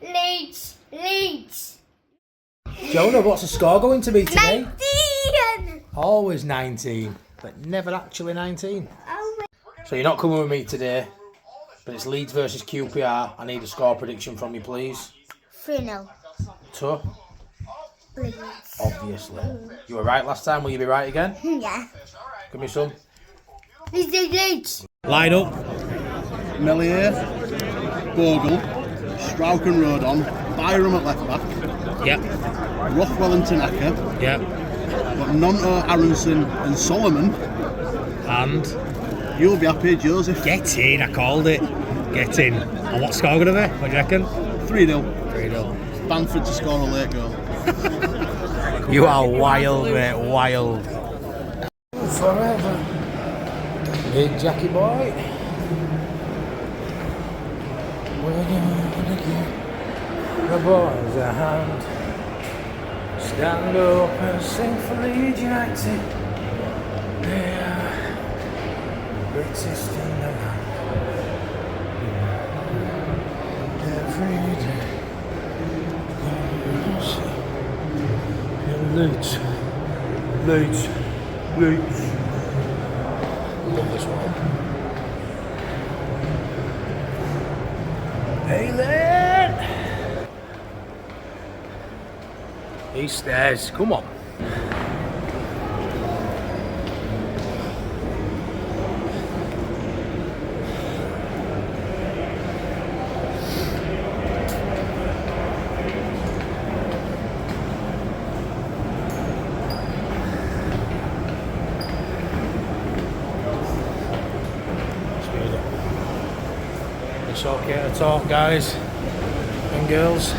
Leeds. Jonah, what's the score going to be today? 19! Always 19, but never actually 19. So you're not coming with me today, but it's Leeds versus QPR. I need a score prediction from you, please. 3-0. To? Leeds. Obviously. You were right last time, will you be right again? Yeah. Give me some. Leeds. Line up. Melier, Bogle, Strauchen Road on, Byram at left back, Yep. Rothwell and Tanaka, Yep. but Nonto, Aronson and Solomon. And? You'll be happy, Joseph. Get in, I called it. Get in. And what's score going to be? What do you reckon? 3-0. 3-0. Bamford to score a late goal. You are wild, mate, wild. Forever. Big Jackie boy. We're gonna give the boys a hand. Stand up and sing for Leeds United. They are greatest in the land. Every day. Leeds. Love this one. Elland! He stares. Come on. It's okay to talk, guys and girls.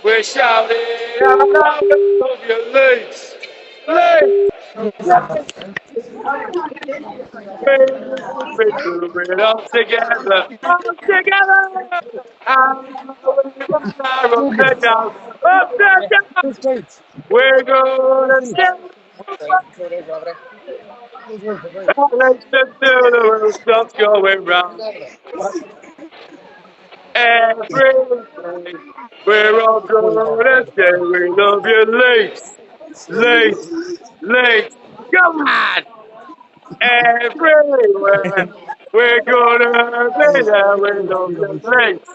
We're shouting out of your Leeds. Leeds! We're doing it all together. All together! And we're down. Up down. We're gonna stand. Let's just do the world stop going round. Every day, we're all gonna say we love you, Leeds, come on! Everywhere, we're gonna be there, we love you, Leeds,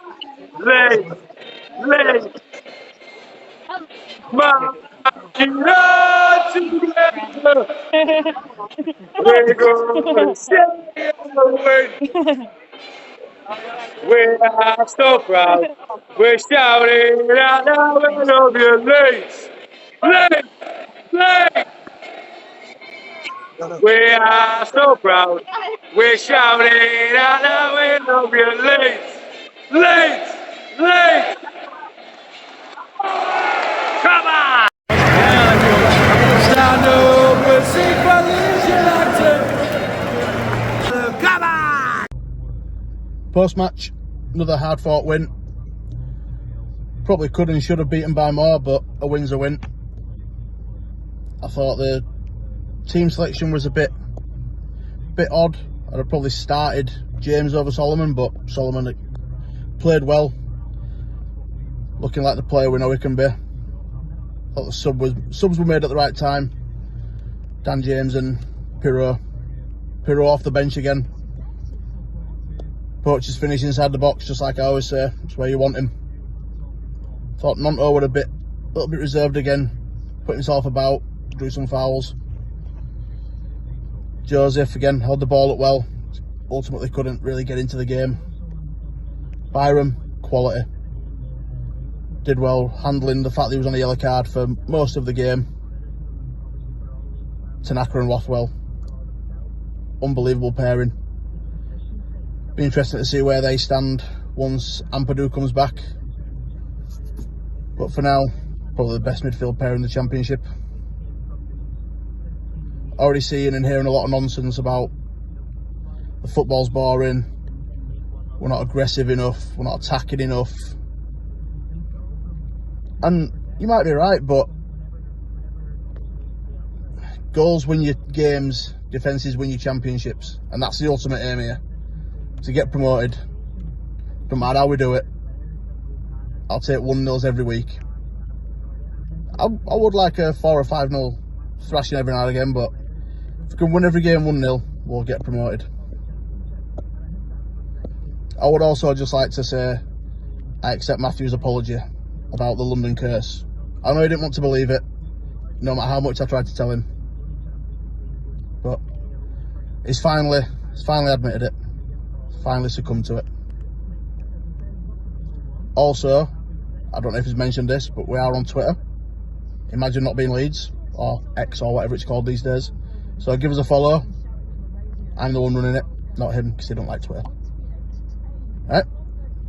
marching on together, we're gonna stay away. We are so proud. We're shouting out now we love you, Leeds. We are so proud. We're shouting out now we love you, Leeds. Come on! Stand up and sing for Leeds United. Come on! Post-match, another hard-fought win. Probably could and should have beaten by more, but a win's a win. I thought the team selection was a bit odd. I'd have probably started James over Solomon, but Solomon played well. Looking like the player we know he can be. Thought the subs were made at the right time. Dan James and Pirro off the bench again. Poachers finish inside the box, just like I always say. It's where you want him. Thought Monto were a little bit reserved again, put himself about, drew some fouls. Joseph again held the ball up well, ultimately couldn't really get into the game. Byram, quality. Did well handling the fact that he was on a yellow card for most of the game. Tanaka and Rothwell, unbelievable pairing. Be interesting to see where they stand once Ampadu comes back. But for now, probably the best midfield pair in the Championship. Already seeing and hearing a lot of nonsense about the football's boring, we're not aggressive enough, we're not attacking enough. And you might be right, but goals win your games, defences win your championships, and that's the ultimate aim here. To get promoted, no matter how we do it, I'll take 1-0s every week. I would like a 4 or 5-0 thrashing every now and again, but if we can win every game 1-0, we'll get promoted. I would also just like to say I accept Matthew's apology about the London curse. I know he didn't want to believe it, no matter how much I tried to tell him. But he's finally admitted it. Finally succumbed to it. Also, I don't know if he's mentioned this, but we are on Twitter. Imagine not being Leeds, or X, or whatever it's called these days. So give us a follow. I'm the one running it, not him, because he don't like Twitter. Alright,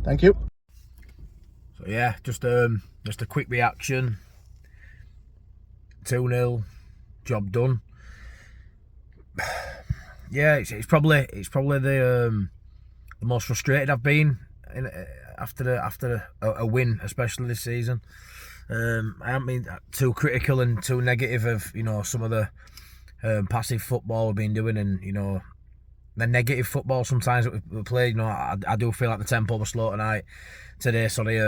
thank you. So yeah, just a quick reaction. 2-0, job done. Yeah, it's probably the most frustrated I've been after a win, especially this season. I haven't been too critical and too negative of some of the passive football we've been doing, and the negative football sometimes that we played. I do feel like the tempo was slow tonight. Today, sorry.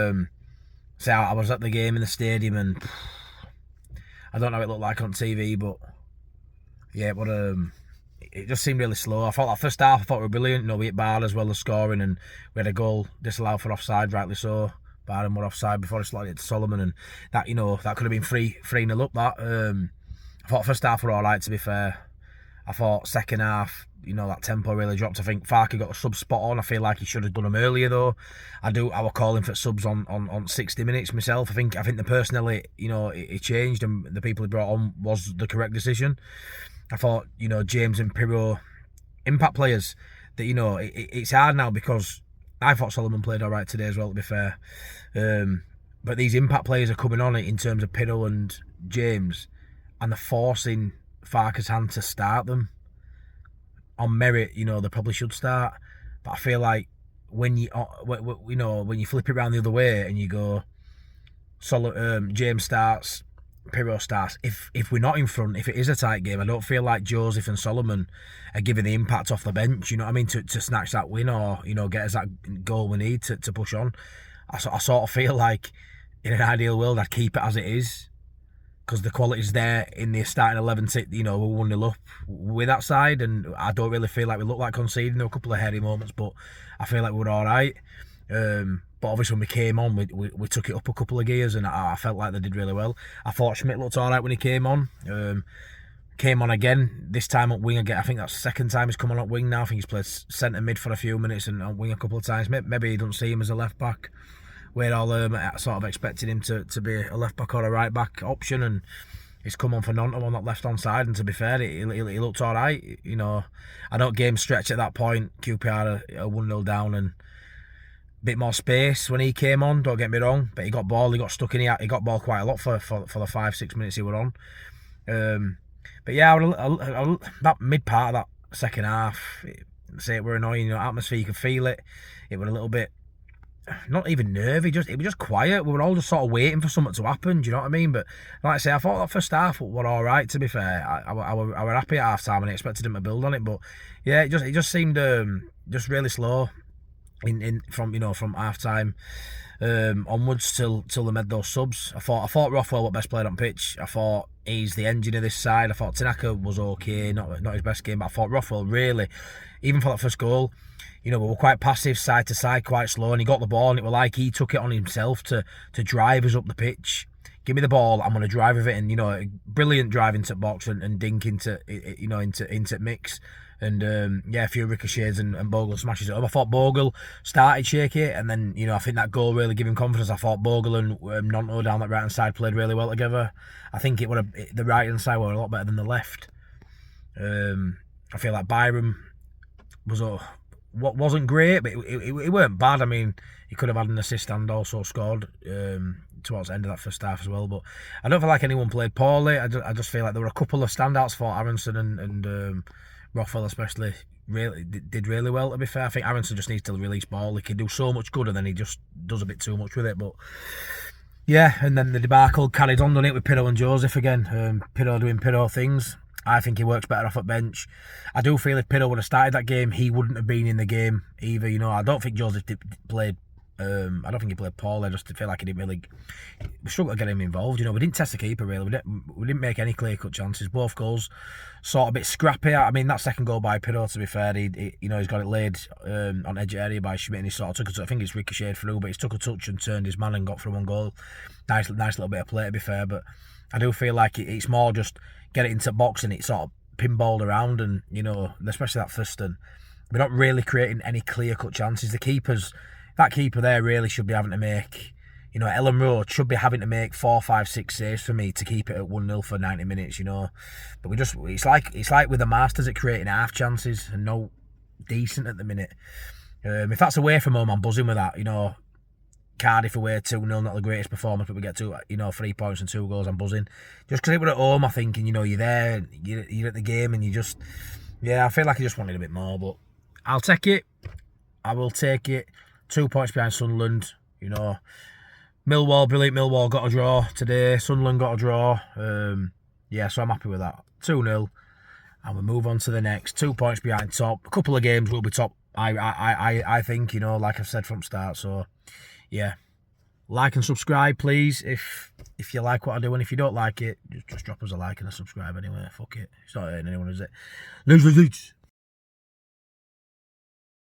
So I was at the game in the stadium, and I don't know what it looked like on TV, but yeah, it just seemed really slow. I thought that first half, we were brilliant. We hit bar as well as scoring, and we had a goal disallowed for offside, rightly so. Barham were offside before it slotted it to Solomon, and that that could have been 3-0 up. That I thought first half were all right, to be fair. I thought second half, that tempo really dropped. I think Farke got a sub spot on. I feel like he should have done them earlier though. I was calling for subs on 60 minutes myself. I think the personnel it changed, and the people he brought on was the correct decision. I thought James and Pirro, impact players that it's hard now, because I thought Solomon played all right today as well, to be fair. But these impact players are coming on it in terms of Pirro and James, and they're forcing Farke's hand to start them. On merit, they probably should start. But I feel like when you flip it around the other way and you go, James starts, Pirro starts. If we're not in front, if it is a tight game, I don't feel like Joseph and Solomon are giving the impact off the bench. You know what I mean? To snatch that win, or get us that goal we need to push on. I sort of feel like in an ideal world I'd keep it as it is, because the quality's there in the starting 11. We're 1-0 up with that side, and I don't really feel like we look like conceding. There were a couple of hairy moments, but I feel like we were all right. But obviously when we came on, we took it up a couple of gears, and I felt like they did really well. I thought Schmidt looked all right when he came on. Came on again, this time at wing again. I think that's the second time he's come on at wing now. I think he's played centre mid for a few minutes and on wing a couple of times. Maybe he doesn't see him as a left back. We're all sort of expecting him to be a left back or a right back option, and he's come on for Nonto on that left hand side. And to be fair, he looked all right. I know game stretch at that point. QPR are 1-0 down and a bit more space when he came on. Don't get me wrong, but he got ball. He got stuck in. He got ball quite a lot for the 5-6 minutes he were on. But yeah, that mid part of that second half, it were annoying. Atmosphere, you could feel it. It was a little bit, not even nervy, it was just quiet. We were all just sort of waiting for something to happen. Do you know what I mean? But like I say, I thought that first half were all right. To be fair, I were happy at half time, and I expected him to build on it. But yeah, it just seemed just really slow. from half time onwards till they made those subs. I thought Rothwell was best player on pitch. I thought he's the engine of this side. I thought Tanaka was okay, not his best game, but I thought Rothwell really, even for that first goal, we were quite passive side to side, quite slow, and he got the ball, and it was like he took it on himself to drive us up the pitch. Give me the ball, I'm going to drive with it, and brilliant drive into box and dink into mix. And a few ricochets and Bogle smashes it up. I thought Bogle started shaky, and then I think that goal really gave him confidence. I thought Bogle and Nonto down that right hand side played really well together. I think the right hand side were a lot better than the left. I feel like Byram wasn't great, but it weren't bad. I mean, he could have had an assist and also scored towards the end of that first half as well. But I don't feel like anyone played poorly. I just feel like there were a couple of standouts for Aronson and Rothwell especially did really well, to be fair. I think Aronson just needs to release ball. He can do so much good and then he just does a bit too much with it. But yeah, and then the debacle carried on, done it, with Pirro and Joseph again. Pirro doing Pirro things. I think he works better off at bench. I do feel if Pirro would have started that game, he wouldn't have been in the game either. I don't think Joseph played. I don't think he played poorly. I just feel like he didn't really. We struggled to get him involved. We didn't test the keeper really. We didn't make any clear cut chances. Both goals sort of a bit scrappy. I mean, that second goal by Pirro, to be fair, he's got it laid on edge of area by Schmidt, and he sort of took it. I think it's ricocheted through, but he's took a touch and turned his man and got for one goal. Nice little bit of play, to be fair. But I do feel like it's more just get it into box and it sort of pinballed around, and especially that first, and we're not really creating any clear cut chances. That keeper there really should be having to make, Elland Road should be having to make 4, 5, 6 saves for me to keep it at 1-0 for 90 minutes, But it's like with the Masters at creating half chances and no decent at the minute. If that's away from home, I'm buzzing with that, Cardiff away 2-0, not the greatest performance, but we get 3 points and 2 goals, I'm buzzing. Just because it was at home, I think, you're there, you're at the game, and I feel like I just wanted a bit more, but I'll take it. I will take it. 2 points behind Sunderland. Millwall, brilliant. Millwall got a draw today. Sunderland got a draw. So I'm happy with that. 2-0, and we move on to the next. 2 points behind top. A couple of games will be top. I think, like I've said from start. So yeah, like and subscribe, please, if you like what I do, and if you don't like it, just drop us a like and a subscribe anyway. Fuck it, it's not hurting anyone, is it? Leeds.